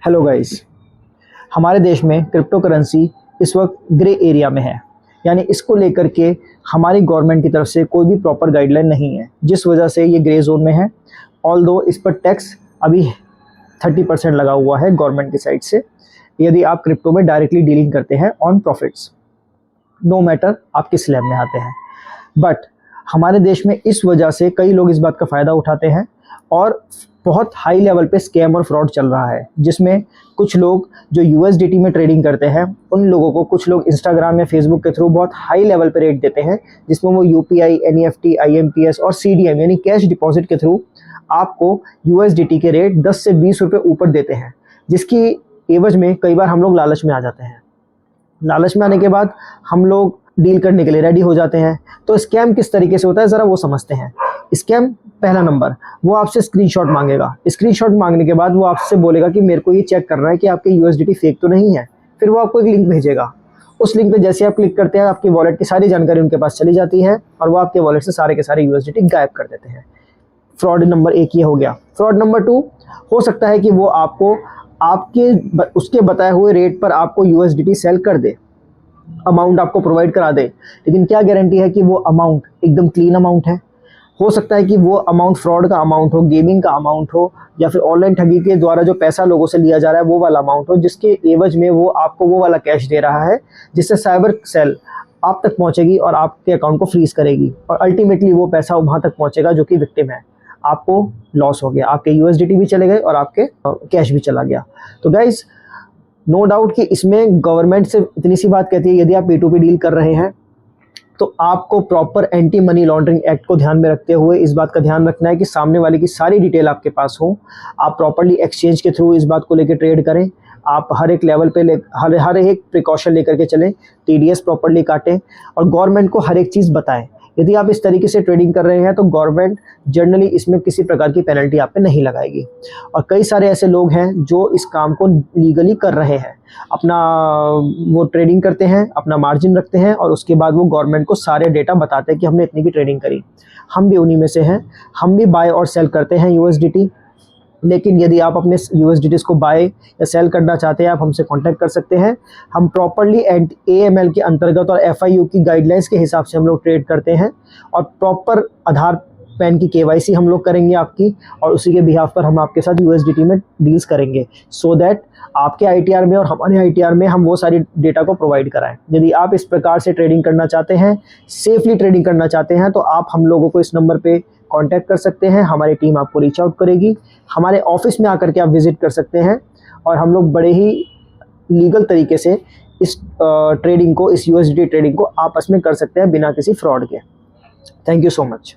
Hello guys, हमारे देश में क्रिप्टो करेंसी इस वक्त ग्रे एरिया में है। यानी इसको लेकर के हमारी गवर्नमेंट की तरफ से कोई भी प्रॉपर गाइडलाइन नहीं है, जिस वजह से ये ग्रे जोन में है। ऑल्दो इस पर टैक्स अभी 30% लगा हुआ है गवर्नमेंट की साइड से, यदि आप क्रिप्टो में डायरेक्टली डीलिंग करते हैं ऑन प्रॉफिट्स, नो मैटर आप किस स्लैब में आते हैं। बट हमारे देश में इस वजह से कई लोग इस बात का फ़ायदा उठाते हैं और बहुत हाई लेवल पे स्कैम और फ्रॉड चल रहा है, जिसमें कुछ लोग जो यूएसडीटी में ट्रेडिंग करते हैं उन लोगों को कुछ लोग इंस्टाग्राम या फेसबुक के थ्रू बहुत हाई लेवल पे रेट देते हैं, जिसमें वो यूपीआई, एनईएफटी, आईएमपीएस और सीडीएम यानी कैश डिपॉजिट के थ्रू आपको यूएसडीटी के रेट 10 से 20 रुपये ऊपर देते हैं, जिसकी एवज में कई बार हम लोग लालच में आ जाते हैं। लालच में आने के बाद हम लोग डील करने के लिए रेडी हो जाते हैं। तो स्कैम किस तरीके से होता है ज़रा वो समझते हैं। स्कैम पहला नंबर, वो आपसे स्क्रीनशॉट मांगेगा। स्क्रीनशॉट मांगने के बाद वो आपसे बोलेगा कि मेरे को ये चेक करना है कि आपके यूएसडीटी फेक तो नहीं है। फिर वो आपको एक लिंक भेजेगा। उस लिंक पे जैसे आप क्लिक करते हैं आपकी वॉलेट की सारी जानकारी उनके पास चली जाती है और वो आपके वॉलेट से सारे के सारे यूएसडीटी गायब कर देते हैं। फ्रॉड नंबर 1 ये हो गया। फ्रॉड नंबर 2 हो सकता है कि वो आपको उसके बताए हुए रेट पर आपको यूएसडीटी सेल कर दे, अमाउंट आपको प्रोवाइड करा दे, लेकिन क्या गारंटी है कि वो अमाउंट एकदम क्लीन अमाउंट है। हो सकता है कि वो अमाउंट फ्रॉड का अमाउंट हो, गेमिंग का अमाउंट हो, या फिर ऑनलाइन ठगी के द्वारा जो पैसा लोगों से लिया जा रहा है वो वाला अमाउंट हो, जिसके एवज में वो आपको वो वाला कैश दे रहा है, जिससे साइबर सेल आप तक पहुंचेगी और आपके अकाउंट को फ्रीज करेगी और अल्टीमेटली वो पैसा वहां तक पहुंचेगा जो कि विक्टिम है। आपको लॉस हो गया, आपके यूएसडीटी भी चले गए और आपके कैश भी चला गया। तो गाइज नो डाउट कि इसमें गवर्नमेंट से इतनी सी बात कहती है, यदि आप P2P डील कर रहे हैं तो आपको proper anti money laundering act को ध्यान में रखते हुए इस बात का ध्यान रखना है कि सामने वाले की सारी डिटेल आपके पास हो। आप प्रॉपर्ली एक्सचेंज के थ्रू इस बात को लेकर ट्रेड करें। आप हर एक लेवल पे हर एक प्रिकॉशन लेकर के चलें, टीडीएस प्रॉपर्ली काटें और गवर्नमेंट को हर एक चीज़ बताएं। यदि आप इस तरीके से ट्रेडिंग कर रहे हैं तो गवर्नमेंट जनरली इसमें किसी प्रकार की पेनल्टी आप पे नहीं लगाएगी। और कई सारे ऐसे लोग हैं जो इस काम को लीगली कर रहे हैं, अपना वो ट्रेडिंग करते हैं, अपना मार्जिन रखते हैं और उसके बाद वो गवर्नमेंट को सारे डेटा बताते हैं कि हमने इतनी की ट्रेडिंग करी। हम भी उन्हीं में से हैं, हम भी बाय और सेल करते हैं यूएसडीटी। लेकिन यदि आप अपने यूएसडीटीज़ को बाय या सेल करना चाहते हैं आप हमसे कांटेक्ट कर सकते हैं। हम प्रॉपर्ली AML के अंतर्गत और FIU की गाइडलाइंस के हिसाब से हम लोग ट्रेड करते हैं और प्रॉपर आधार पैन की KYC हम लोग करेंगे आपकी, और उसी के बिहाफ पर हम आपके साथ यूएसडीटी में डील्स करेंगे, सो दैट आपके ITR में और हमारे ITR में हम वो सारी डेटा को प्रोवाइड कराएं। यदि आप इस प्रकार से ट्रेडिंग करना चाहते हैं, सेफली ट्रेडिंग करना चाहते हैं, तो आप हम लोगों को इस नंबर पे कांटेक्ट कर सकते हैं। हमारी टीम आपको रीच आउट करेगी। हमारे ऑफिस में आकर के आप विजिट कर सकते हैं और हम लोग बड़े ही लीगल तरीके से इस ट्रेडिंग को, इस यूएसडीटी ट्रेडिंग को आपस में कर सकते हैं बिना किसी फ्रॉड के। Thank you so much.